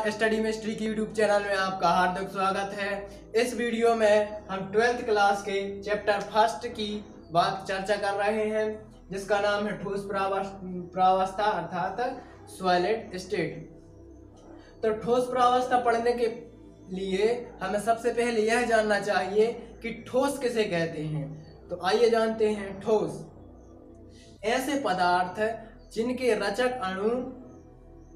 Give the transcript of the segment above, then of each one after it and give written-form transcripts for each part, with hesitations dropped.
नमस्कार, study mystery की YouTube channel में आपका हार्दिक स्वागत है। इस वीडियो में हम 12th क्लास के चैप्टर फर्स्ट की बात चर्चा कर रहे हैं, जिसका नाम है ठोस प्रावस्था अर्थात सॉलिड स्टेट। तो ठोस प्रावस्था पढ़ने के लिए हमें सबसे पहले यह जानना चाहिए कि ठोस किसे कहते हैं। तो आइए जानते हैं। ठोस ऐसे पदार्थ जिनके रचक अणु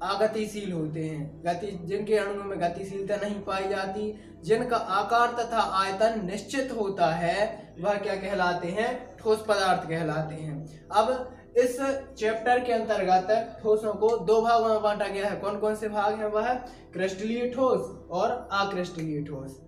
अगतिशील होते हैं, जिनके अणुओं में गतिशीलता नहीं पाई जाती, जिनका आकार तथा आयतन निश्चित होता है, वह क्या कहलाते हैं? ठोस पदार्थ कहलाते हैं। अब इस चैप्टर के अंतर्गत ठोसों को दो भागों में बांटा गया है। कौन कौन से भाग हैं? वह क्रिस्टलीय ठोस और अक्रिस्टलीय ठोस।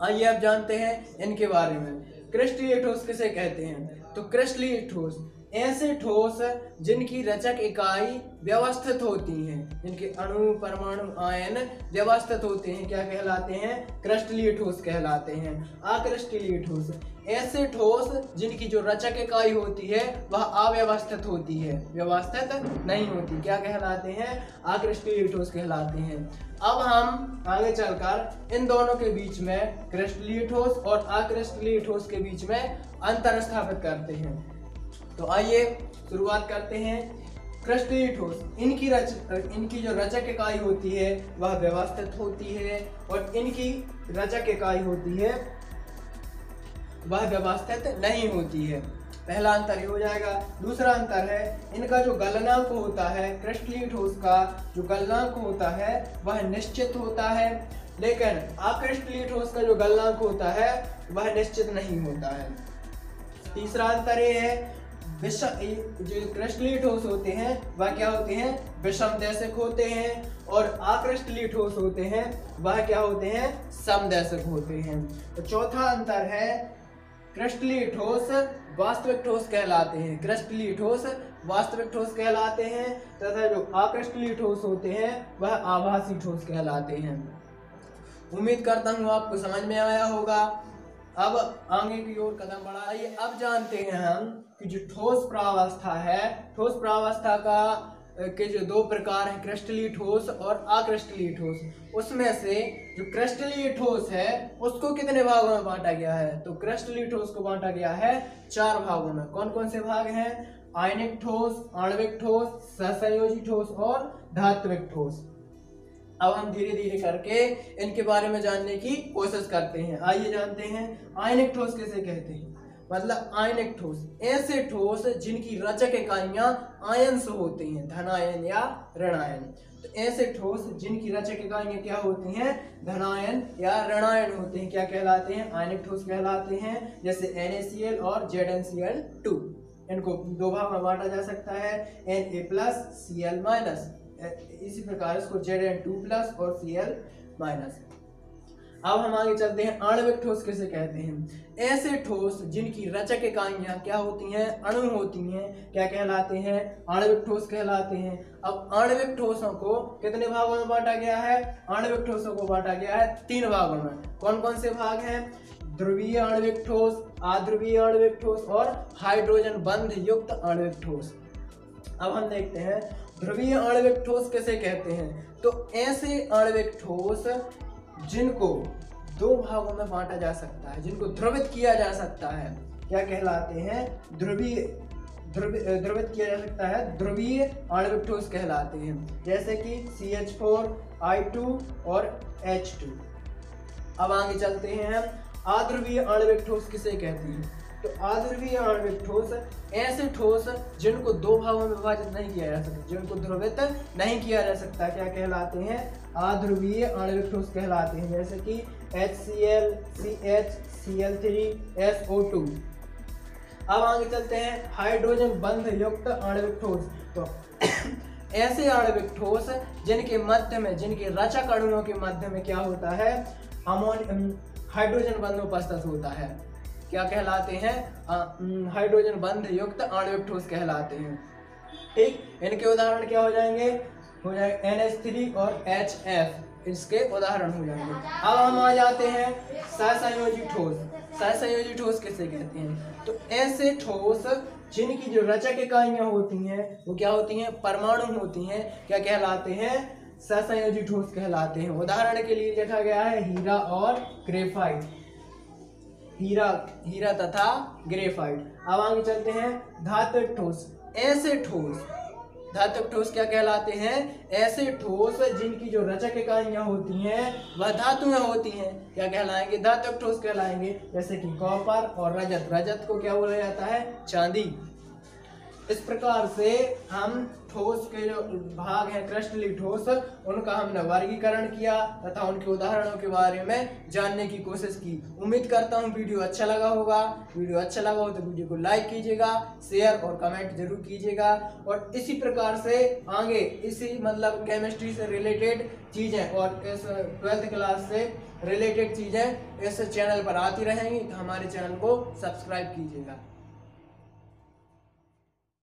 आइए अब जानते हैं इनके बारे में। क्रिस्टलीय ठोस किसे कहते हैं? तो क्रिस्टलीय ठोस ऐसे ठोस जिनकी रचक इकाई व्यवस्थित होती हैं, जिनके अणु परमाणु आयन व्यवस्थित होते हैं, क्या कहलाते हैं? क्रिस्टलीय ठोस कहलाते हैं। अक्रिस्टलीय ठोस ऐसे ठोस जिनकी जो रचक इकाई होती है वह अव्यवस्थित होती है, व्यवस्थित नहीं होती, क्या कहलाते हैं? अक्रिस्टलीय ठोस कहलाते हैं। अब हम आगे चलकर इन दोनों के बीच में, क्रिस्टलीय ठोस और अक्रिस्टलीय ठोस के बीच में अंतर स्थापित करते हैं। तो आइए शुरुआत करते हैं। क्रिस्टलीय ठोस इनकी जो रचक इकाई होती है वह व्यवस्थित होती है और इनकी रचक इकाई होती है वह व्यवस्थित नहीं होती है। पहला अंतर ये हो जाएगा। दूसरा अंतर है इनका जो गलनांक होता है, क्रिस्टलीय ठोस का जो गलनांक होता है वह निश्चित होता है, लेकिन अक्रिस्टलीय ठोस का जो गलनांक होता है वह निश्चित नहीं होता है। तीसरा अंतर ये है जो क्रिस्टलीय ठोस होते हैं वह क्या होते हैं? विषमदैशिक होते हैं और अक्रिस्टलीय ठोस होते हैं वह क्या होते हैं? समदैशिक होते हैं। तो चौथा अंतर है क्रिस्टलीय ठोस वास्तविक ठोस कहलाते हैं, क्रिस्टलीय ठोस वास्तविक ठोस कहलाते हैं तथा जो अक्रिस्टलीय ठोस होते हैं वह आभासी ठोस कहलाते हैं। उम्मीद करता हूँ आपको समझ में आया होगा। अब आगे की ओर कदम बढ़ाइए। अब जानते हैं हम कि जो ठोस प्रावस्था है, ठोस प्रावस्था के जो दो प्रकार हैं, क्रिस्टलीय ठोस और अक्रिस्टलीय ठोस। उसमें से जो क्रिस्टलीय ठोस है उसको कितने भागों में बांटा गया है? तो क्रिस्टलीय ठोस को बांटा गया है 4 भागों में। कौन कौन से भाग हैं? आयनिक ठोस, आणविक ठोस, सहसंयोजी ठोस और धात्विक ठोस। अब हम धीरे धीरे करके इनके बारे में जानने की कोशिश करते हैं। आइए जानते हैं आयनिक ठोस किसे कहते हैं। मतलब आयनिक ठोस ऐसे ठोस जिनकी रचक इकाइयां आयन से होती हैं, धनायन या ऋणायन। तो ऐसे ठोस जिनकी रचक इकाइयां क्या होती हैं? धनायन या ऋणायन होते हैं, क्या कहलाते हैं? आयनिक ठोस कहलाते हैं। जैसे NaCl और ZnCl2। इनको दो भाग में बांटा जा सकता है, Na+Cl-। इसी प्रकार इसको Zn2+ और Cl-। अब हम आगे चलते हैं। आणविक ठोस किसे कहते हैं? ऐसे ठोस जिनकी रचक इकाइयां क्या होती हैं? अणु होती हैं, क्या कहलाते हैं? आणविक ठोस कहलाते हैं। अब आणविक ठोसों को कितने भागों में बांटा गया है? आणविक ठोसों को बांटा गया है 3 भागों में। कौन कौन से भाग हैं? ध्रुवीय आणविक ठोस, अध्रुवीय आणविक ठोस और हाइड्रोजन बंध युक्त आणविक ठोस। अब हम देखते हैं ध्रुवीय आणविक ठोस किसे कहते हैं। तो ऐसे आणविक ठोस जिनको 2 भागों में बांटा जा सकता है, जिनको ध्रुवित किया जा सकता है, क्या कहलाते हैं? ध्रुवित किया जा सकता है, ध्रुवीय आणविक ठोस कहलाते हैं। जैसे कि CH4, I2 और H2। अब आगे चलते हैं हम। अध्रुवीय आणविक ठोस किसे कहते हैं? तो अध्रुवीय आणविक ठोस ऐसे ठोस जिनको 2 भागों में विभाजित नहीं किया जा सकता, जिनको ध्रुवित नहीं किया जा सकता, क्या कहलाते हैं? अध्रुवीय आणविक ठोस कहलाते हैं। जैसे कि HCl, CH, Cl3, SO2। अब आगे चलते हैं हाइड्रोजन बंध युक्त आणविक ठोस। तो ऐसे आणविक ठोस जिनके मध्य में, जिनके रचक अणुओं के मध्य में क्या होता है? हाइड्रोजन बंध उपस्थित होता है, क्या कहलाते हैं? हाइड्रोजन बंध युक्त आणविक ठोस कहलाते हैं। ठीक, इनके उदाहरण क्या हो जाएंगे? NH3 और HF इसके उदाहरण हो जाएंगे। अब हम आ जाते हैं सहसंयोजी ठोस। सहसंयोजी ठोस किसे कहते हैं? तो ऐसे ठोस जिनकी जो रचक इकाइयां होती हैं वो क्या होती हैं? परमाणु होती हैं, क्या कहलाते हैं? सहसंयोजी ठोस कहलाते हैं। उदाहरण के लिए लिखा गया है हीरा और ग्रेफाइट, हीरा तथा ग्रेफाइट। अब आगे चलते हैं धात्विक ठोस। ऐसे ठोस, धात्विक ठोस क्या कहलाते हैं? ऐसे ठोस जिनकी जो रचक इकाइयां होती हैं वह धातुएं होती हैं, क्या कहलाएंगे? धात्विक ठोस कहलाएंगे। जैसे कि कॉपर और रजत, रजत को क्या बोला जाता है? चांदी। इस प्रकार से हम ठोस के जो भाग हैं क्रिस्टलीय ठोस, उनका हमने वर्गीकरण किया तथा उनके उदाहरणों के बारे में जानने की कोशिश की। उम्मीद करता हूँ वीडियो अच्छा लगा होगा। वीडियो अच्छा लगा हो तो वीडियो को लाइक कीजिएगा, शेयर और कमेंट जरूर कीजिएगा। और इसी प्रकार से आगे इसी मतलब केमिस्ट्री से रिलेटेड चीज़ें और इस 12th क्लास से रिलेटेड चीज़ें इस चैनल पर आती रहेंगी, तो हमारे चैनल को सब्सक्राइब कीजिएगा।